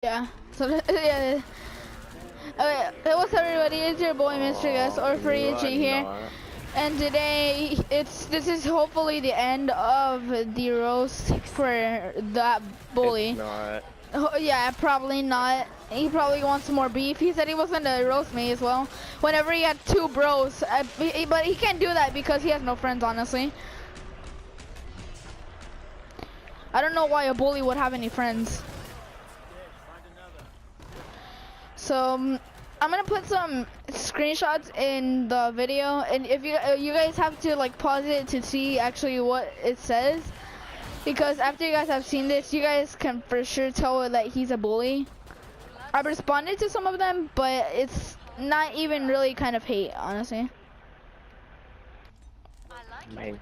Yeah. So yeah. Okay, hey, what's up, everybody? It's your boy, Mr. Guest, or Free You are Itchy here. not. And today, this is hopefully the end of the roast for that It's bully. not. Oh, yeah, probably not. He probably wants some more beef. He said he was gonna roast me as well. Whenever he had two bros, but he can't do that because he has no friends, honestly. I don't know why a bully would have any friends. So I'm gonna put some screenshots in the video, and if you guys have to like pause it to see actually what it says, because after you guys have seen this, you guys can for sure tell that he's a bully. I've responded to some of them, but it's not even really kind of hate, honestly. Man.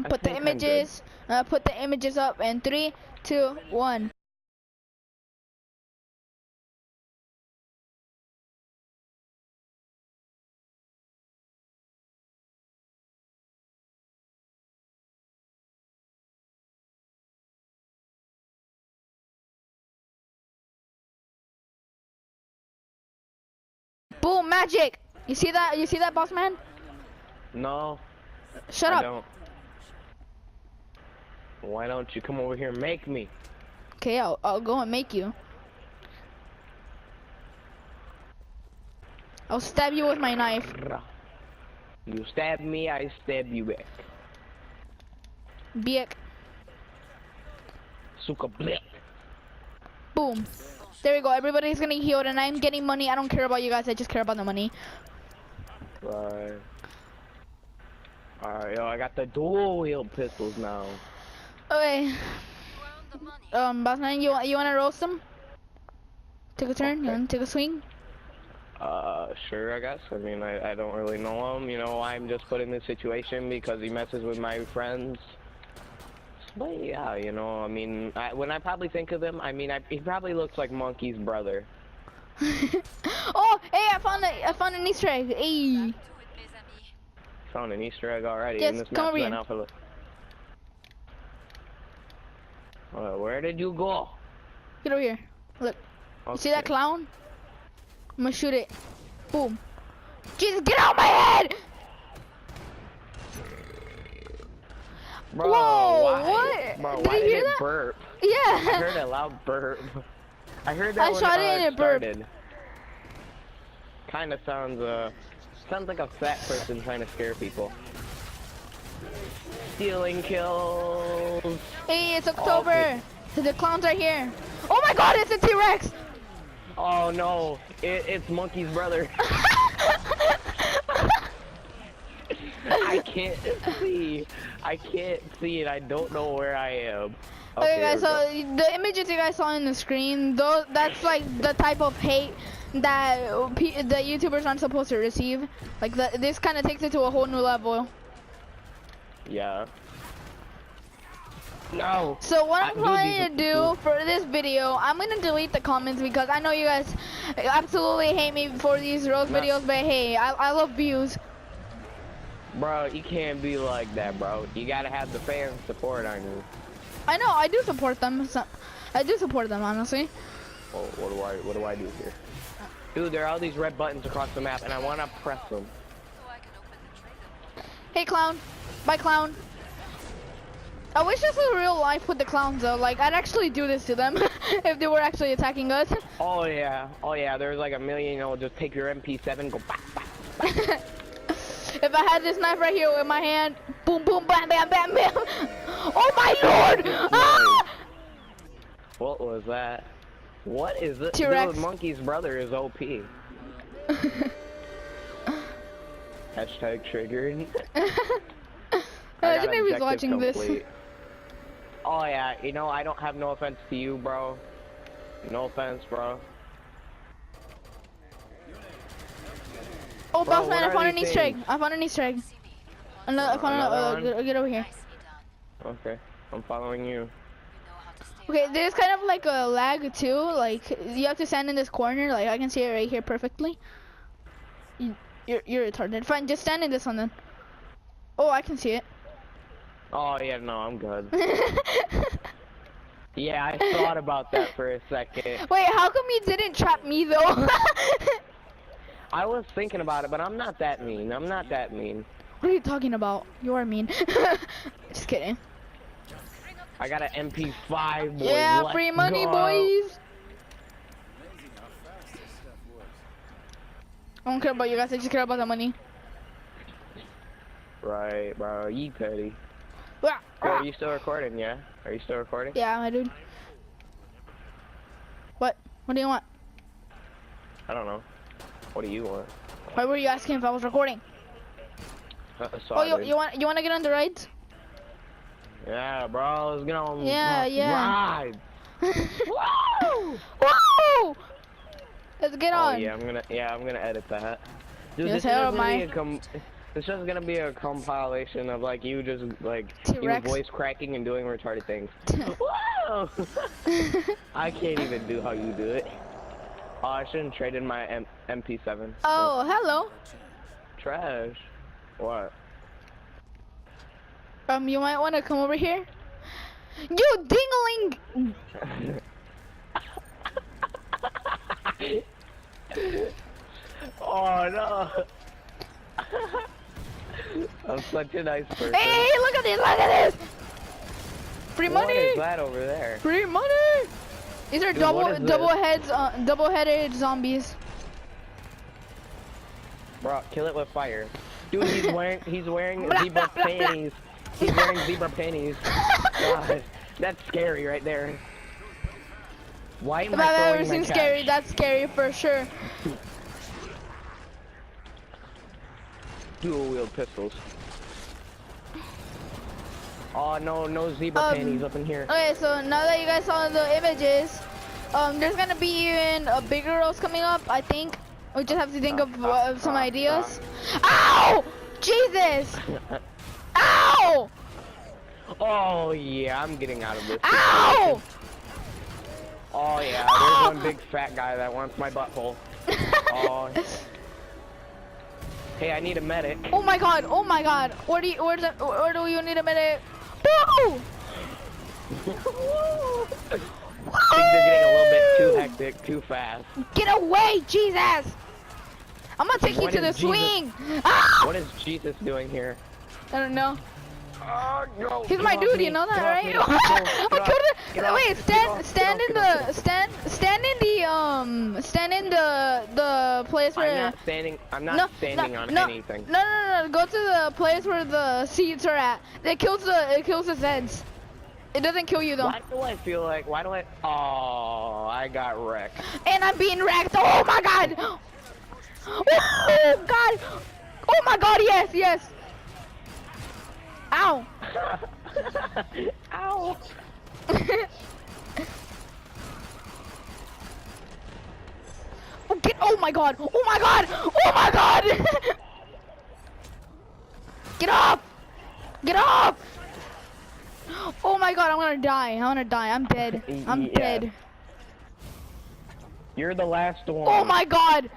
Put the images, put the images up in 3, 2, 1. Boom, magic! You see that? You see that, boss man? No. Shut I up. don't. Why don't you come over here and make me? Okay, I'll go and make you. I'll stab you with my knife. You stab me, I stab you back. Biek. Suka blip. Boom. There we go. Everybody's getting healed, and I'm getting money. I don't care about you guys. I just care about the money. Right. Alright, yo, I got the dual wield pistols now. Okay. Boss man, you wanna roast them? Take a turn. Okay. You wanna take a swing? Sure, I guess. I mean, I don't really know him. You know, I'm just put in this situation because he messes with my friends. But yeah, you know, I mean, when I probably think of him, I mean, he probably looks like Monkey's brother. Oh, hey, I found an Easter egg. Hey. Found an Easter egg already Yes, in this come map over here. alpha. Where did you go? Get over here. Look. Okay. You see that clown? I'm gonna shoot it. Boom. Jesus, get out of my head! Bro, Whoa, why? what? Bro, Did why you did hear it that? burp? Yeah. I heard a loud burp. I heard that I when shot it and it burped. started. Kind of sounds like a fat person trying to scare people. Stealing kills. Hey, it's October. The clowns are here. Oh my God, it's a T-Rex. Oh no, it's Monkey's brother. I can't see. I can't see it. I don't know where I am. Okay, guys, so the images you guys saw on the screen, that's like the type of hate that the YouTubers aren't supposed to receive. Like, this kind of takes it to a whole new level. Yeah. No. So what I'm planning to do for this video, I'm gonna delete the comments because I know you guys absolutely hate me for these roast videos, but hey, I love views. Bro, you can't be like that, bro. You gotta have the fans support on you. I know, I do support them. So, I do support them, honestly. Well, what do I do here? Dude, there are all these red buttons across the map, and I wanna press them. Hey, clown. Bye, clown. I wish this was real life with the clowns, though. Like, I'd actually do this to them if they were actually attacking us. Oh yeah, there's like a million, you know, just take your MP7, go back, back, back. If I had this knife right here in my hand, boom, boom, bam, bam, bam, bam. Oh my lord! Ah! What was that? What is it? T-Rex. Dude, Monkey's brother is OP. Hashtag triggered. Imagine if he's watching this. Oh yeah, you know, I don't have no offense to you, bro. No offense, bro. Oh, boss man, I found an Easter egg. I found an Easter egg. I found get over here. Okay, I'm following you. Okay, there's kind of like a lag too. Like, you have to stand in this corner. Like, I can see it right here perfectly. You're retarded. Fine, just stand in this one then. Oh, I can see it. Oh yeah, no, I'm good. Yeah, I thought about that for a second. Wait, how come you didn't trap me though? I was thinking about it, but I'm not that mean. I'm not that mean. What are you talking about? You are mean. Just kidding. I got an MP5, boys. Yeah, Let's free money, go. boys. I don't care about you guys. I just care about the money. Right, bro. You petty. Ah, Yo, ah. are you still recording? Yeah. Are you still recording? Yeah, my dude. What? What do you want? I don't know. What do you want? Why were you asking if I was recording? Oh, you want to get on the rides? Yeah, bro. Let's get on. Yeah. Rides. Woo! Woo! Let's get on. Oh yeah, I'm gonna edit that. Dude, Yes, this hell is am I. this is gonna be a compilation of like you just like you T-Rex. voice cracking and doing retarded things. Whoa! I can't even do how you do it. Oh, I shouldn't trade in my MP7. Oh, hello. Trash. What? You might want to come over here. You dingling! Oh no! I'm such a nice person. Hey, look at this! Look at this! Free money! What is that over there? Free money! These are Dude, what is double-headed zombies. Bro, kill it with fire. Dude, he's wearing Blah, zebra blah, blah, blah. panties. He's wearing zebra panties. God, that's scary right there. Why am If I I've throwing ever my seen cash? scary, that's scary for sure. Dual wield pistols. Oh no, no zebra panties up in here. Okay, so now that you guys saw the images, there's gonna be even a bigger roast coming up, I think. We just have to think of some ideas. Ow! Jesus! Ow! Oh yeah, I'm getting out of this. Ow! Oh yeah, there's one big fat guy that wants my butthole. Oh. Hey, I need a medic. Oh my god! Oh my god! Where do you need a medic? Woo! Things are getting a little bit too hectic, too fast. Get away, Jesus! I'm gonna take you to the swing. Ah! What is Jesus doing here? I don't know. Oh, no, He's my dude, you know that, right? I could have. Wait, stand in the place where. I'm not standing on anything. No. Go to the place where the seats are at. It kills the heads. It doesn't kill you though. Why do I feel like? Oh, I got wrecked. And I'm being wrecked. Oh my god. Oh god. Oh my god. Yes. Ow! Ow! Oh my god! Oh my god! Oh my god! Get up! Get up! Oh my god, I'm gonna die. I'm dead. I'm dead. You're the last one. Oh my god!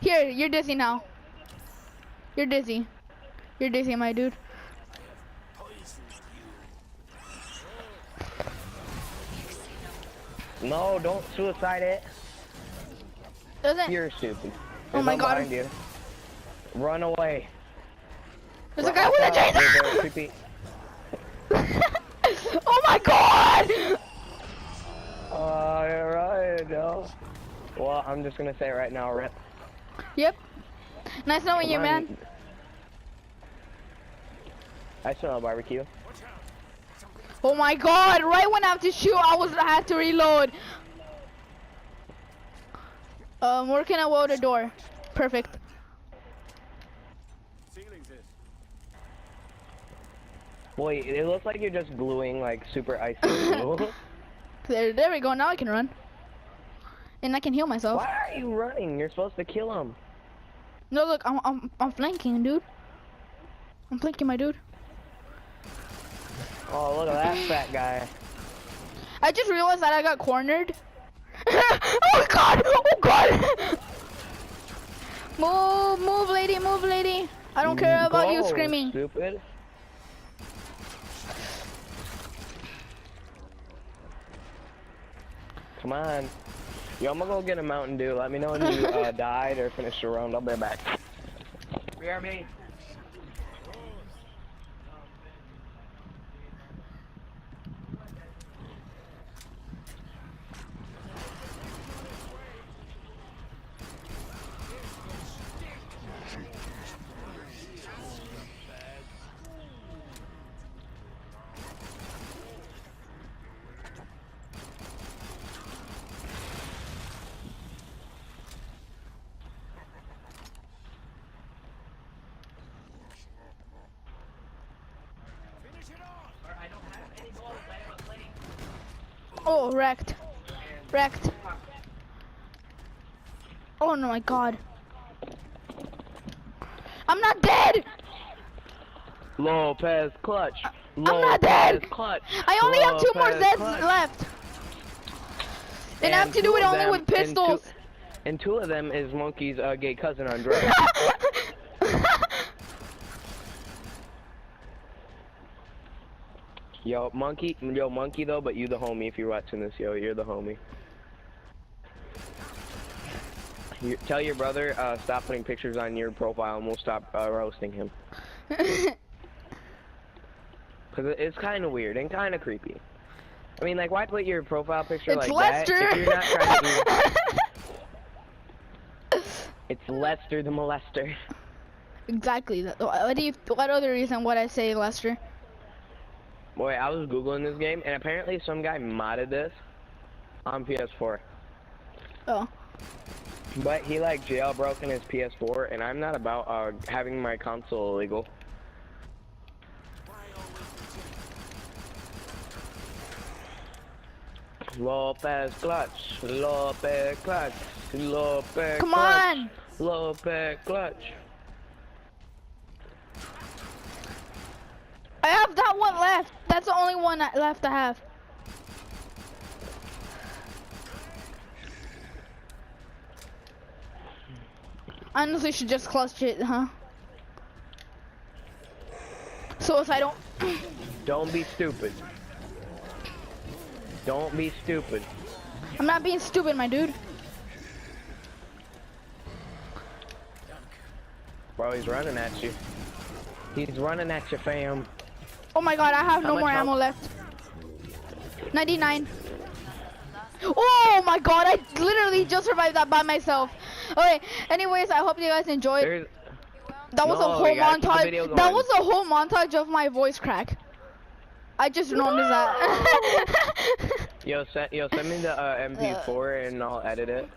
Here, you're dizzy now. You're dizzy. You're dizzy, my dude. No, don't suicide it. Doesn't. You're stupid. Oh my god. Behind you. Run away. There's a guy with a chainsaw. Oh my god! You're right, no. Well, I'm just gonna say it right now, Rip. Yep. Nice knowing you, man. I smell a barbecue. Oh my god, right when I have to shoot, I had to reload. Where can I weld a door? Perfect. Boy, it looks like you're just gluing like super icy glue. There we go, now I can run. And I can heal myself. Why are you running? You're supposed to kill him. No, look, I'm flanking, dude. I'm flanking, my dude. Oh, look at that fat guy. I just realized that I got cornered. Oh god! Oh god! Move, lady. I don't care about you screaming. Stupid. Come on. Yo, I'm gonna go get a Mountain Dew. Let me know when you died or finished your round. I'll be back. Hear me? Oh, wrecked. Wrecked. Oh no, my God. I'm not dead! Lopez clutch. I'm not dead! Clutch. I only have 2 more Zeds clutch. left. And I have to do it only with pistols. And 2 of them is Monkey's gay cousin on drugs. Yo, Monkey though, but you the homie if you're watching this, yo, you're the homie. Tell your brother, stop putting pictures on your profile and we'll stop roasting him. Cause it's kind of weird and kind of creepy. I mean, like, why put your profile picture It's like Lester. that if you're not trying to It's Lester the molester. Exactly. What other reason would I say Lester? Boy, I was Googling this game, and apparently some guy modded this on PS4. Oh. But he, like, jailbroken his PS4, and I'm not about having my console illegal. Lopez clutch, Lopez clutch, Lopez Come clutch, on! Lopez clutch. I have that one left. That's the only one left I have. I honestly should just clutch it, huh? So if I don't... Don't be stupid. Don't be stupid. I'm not being stupid, my dude. Bro, he's running at you. He's running at you, fam. Oh my God, I have no much more health? ammo left. 99. Oh my God, I literally just survived that by myself. Okay, anyways, I hope you guys enjoyed. That was a whole montage. That was a whole montage of my voice crack. I just noticed that. Yo, send me the MP4 and I'll edit it.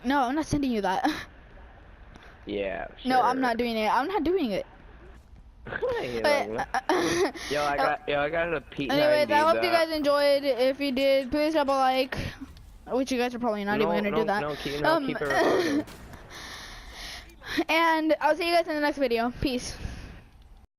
No, I'm not sending you that. Yeah, sure. No, I'm not doing it. I'm not doing it. Yo, I got a Pete. Anyways, 90, I hope you guys enjoyed. If you did, please drop a like. Which you guys are probably not even gonna do that. Keep it recording. And I'll see you guys in the next video. Peace.